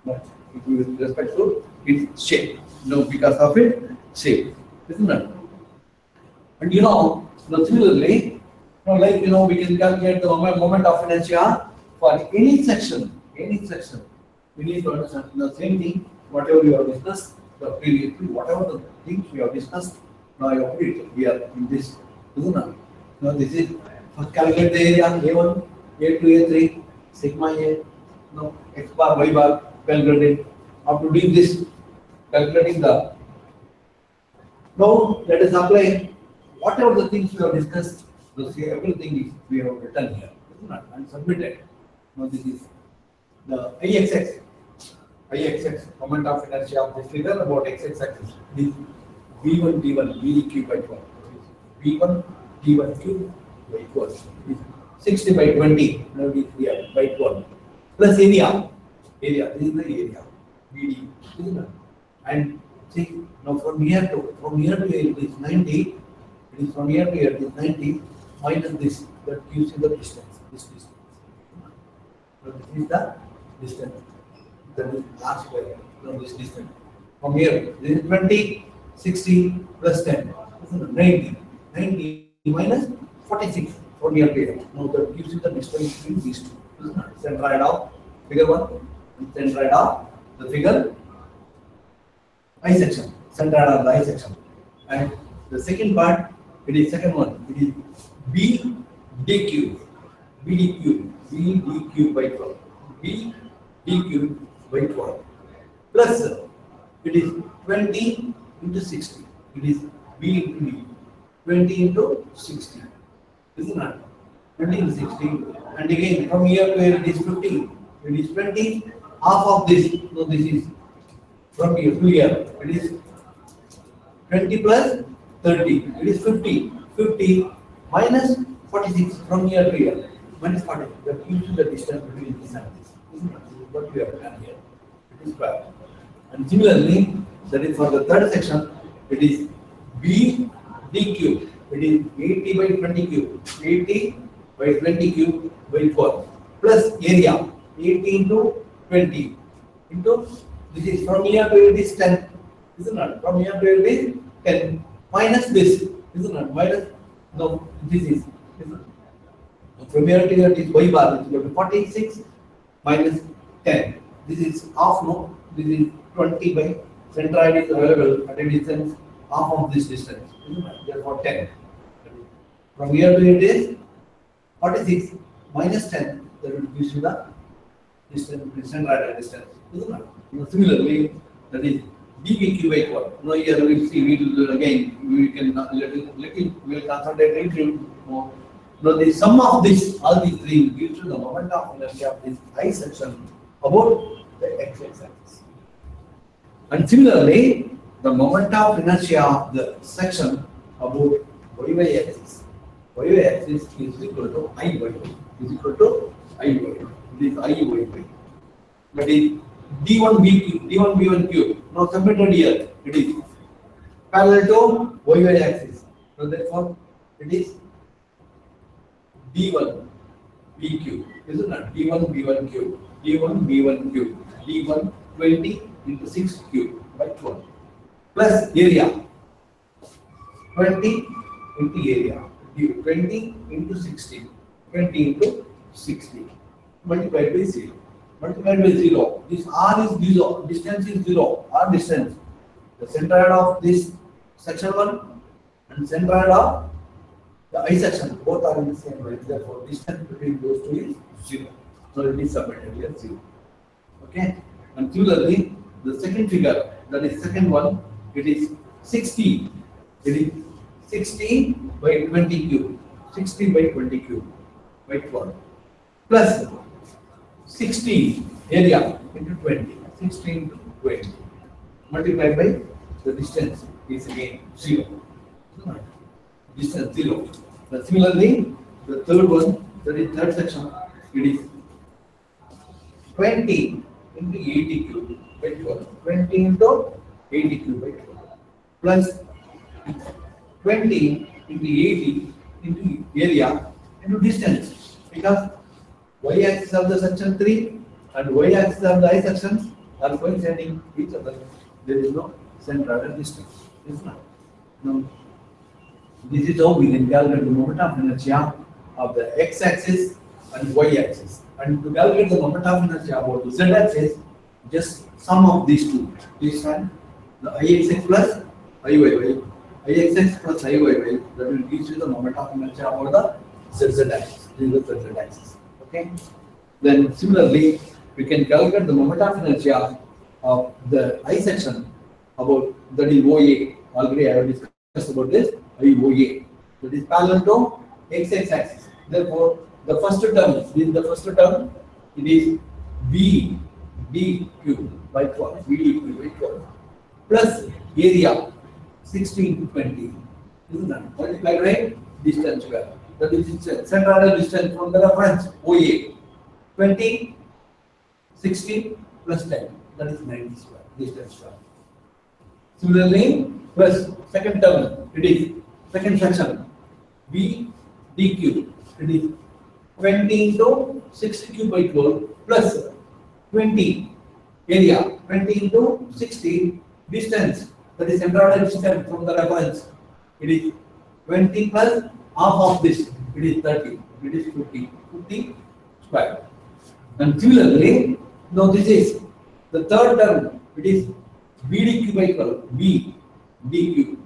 but with respect to its shape, because of its shape, isn't it? And similarly, we can calculate the moment of inertia for any section. We need to understand the same thing, whatever we have discussed previously, whatever the things we have discussed, now I have put it here in this, isn't it? Now this is, first calculate the area A1, A2, A3, sigma A, x bar, y bar, calculated. After doing this, calculating the, now let us apply whatever the things we have discussed, everything is we have written here, isn't it? And submitted. Now this is the IXX, moment of inertia of this figure about x-axis. This V1 T1 BDQ by 12. V1 T1 cube by 12. 60 by 20. Now this here by 12. Plus area. This is the area. BD. Isn't it? And see, now from here to here it is 90. It is from here to here it is 90 minus this. That gives you the distance. This distance. So this is the distance. That is last square. Now this distance. From here, this is 20, 60 plus 10. 90. 90 minus 46 from here to here. Now that gives you the distance between these two. Centroid of figure 1 and centroid of the figure I section, centroidal of the I section. And the second part, it is second one, it is B D cube, B D cube, B D cube by 12, B D cube by 12, plus it is 20 into 60, it is B into D, 20 into 60, isn't it? 20 into 60, and again from here to here it is 15, it is 20, half of this, so this is from here to here, it is 20 plus 30, it is 50, 50 minus 46 from here to here, minus 40, that gives you the distance between this and this, isn't it? This is what we have done here, it is square. And similarly, that is for the third section, it is B D cube, it is 80 by 20 cube, 80 by 20 cube by 12, plus area, 80 into 20, into, this is from here to here it is 10, isn't it? From here to here it is 10, minus this, isn't it? Minus, no, this is, isn't it? From here to here it is y bar, which is equal to 46 minus 10. This is half, no? This is 20 by centroid is available at a distance half of this distance, isn't it? Therefore 10. From here to here it is 46 minus 10, that will give you the distance, centroidal distance, isn't it? Similarly, that is dBq by 12. Now here we will see, we will again, we can we will concentrate a little more. Now the sum of this, all these three gives you the moment of inertia of this I section about the x-axis. And similarly, the moment of inertia of the section about y axis. Y axis is equal to Iy, is equal to Iy. This is Iy. That is D1 B1 cube. Now submitted here, it is parallel to y axis. So therefore, it is D1 B cube, isn't it? D1 B1 cube, D1 B1 cube, D1 20 into 6 cube by 12, plus area 20 into area, 20 into 60, 20 into 60, multiplied by 0. Multiplied by 0. This R is 0, distance is 0, R distance. The centroid of this section 1 and centroid of the I section, both are in the same way. Therefore, distance between those two is 0. So it is submitted here 0. Okay. And similarly, the second figure, that is second one, it is 60. It is 60 by 20 cube. 60 by 20 cube by 12. Plus 60 area into 20, 60 into 20, multiplied by the distance is again 0. Distance 0. But similarly, the third one, that is third section, it is 20 into 80 cube by 12, 20 into 80 cube by 12, plus 20 into 80 into area into distance, because y-axis of the section 3 and y-axis of the I sections are coinciding each other. There is no centroidal distance. Is not. Now, this is how we can calculate the moment of inertia of the x-axis and y-axis. And to calculate the moment of inertia about the z-axis, just sum of these two. This one, the ixx plus iyy, ixx plus iyy, that will give you the moment of inertia about the z-axis. This is the z-axis. Okay. Then similarly, we can calculate the moment of inertia of the I section about, that is OA. Already I have discussed about this OA. That is parallel to x axis. Therefore, the first term, this is the first term. It is B D cube by 12. B D cube by 12 plus area 60 into 20. Isn't that multiplied by distance square? That is centroidal distance from the reference OA. 20, 60 plus 10. That is 90 square. Distance square. Similarly, plus second term, it is second section B D cube. It is 20 into 60 cube by 12 plus 20 area, 20 into 60 distance, that is centroidal distance from the reference. It is 20 plus half of this, it is 30, it is 50 square. And similarly, now this is the third term, it is B dq by 12, B dq.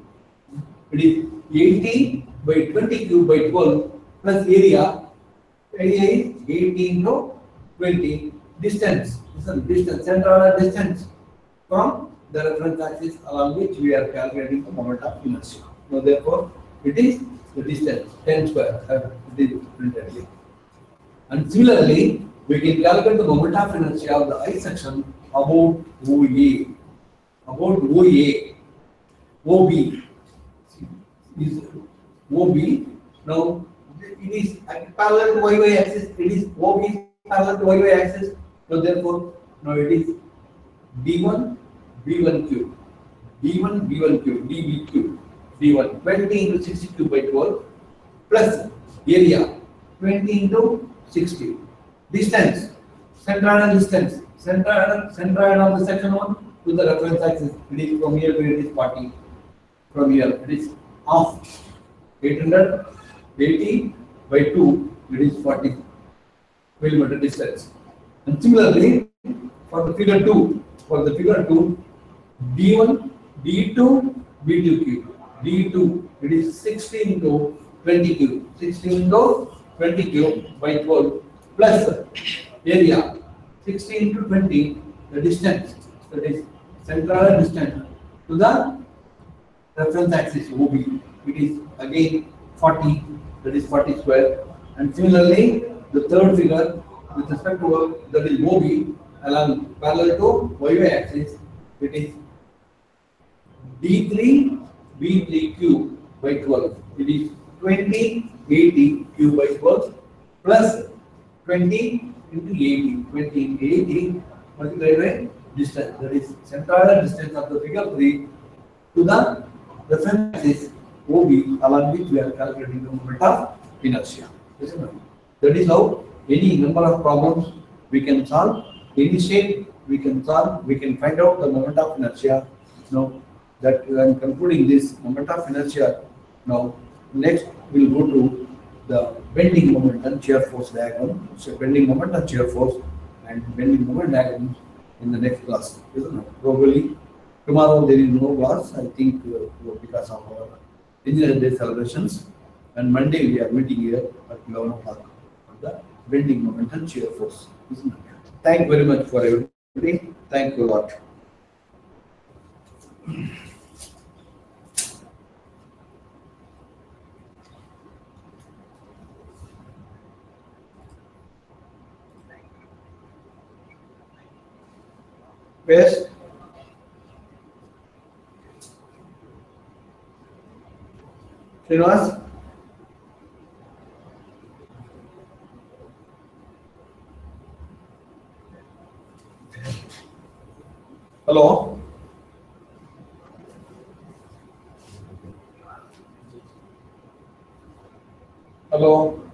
It is 80 by 20 cube by 12 plus area. Area is 18 to 20. Distance. This is distance. Centroidal distance from the reference axis along which we are calculating the moment of inertia. Now, therefore, it is the distance 10 square. It is printed here. And similarly, we can calculate the moment of inertia of the I section about OA. About OA. OB is OB. Now, it is parallel to YY axis. It is OB is parallel to YY axis. So, therefore, now it is D1 B1 cube. D1 B1 cube. DB cube. D1 20 into 60 cube by 12 plus area 20 into 60. Distance, centroidal distance, centroidal of the section 1 to the reference axis. It is from here to here, it is 40. From here, it is half. 880 by 2, it is 40 millimeter distance. And similarly, for the figure 2, D1, D2, B2 cube. D2, it is 16 into 20 cube. 16 into 20 cube by 12 plus area 16 into 20, the distance, that is central distance to the reference axis OB. It is again 40, that is 40 square. And similarly, the third figure with respect to that is OB along parallel to YY axis, it is D3 B3 cube by 12. It is 20 80 cube by 12 plus 20 into 80. 20 into 80 multiplied by distance. That is centroidal distance of the figure 3 to the reference axis OB along which we are calculating the moment of inertia. That is how any number of problems we can solve, any shape we can solve, we can find out the moment of inertia. Now that I am concluding this moment of inertia. Now next we will go to the bending moment and shear force diagram. So bending moment and shear force and bending moment diagram in the next class. Probably tomorrow there is no class, I think, because of our Engineering Day celebrations. And Monday we are meeting here at 11 o'clock for the bending moment and shear force. Thank you very much for everybody. Thank you a lot. Yes. Srinivas? Hello? Hello?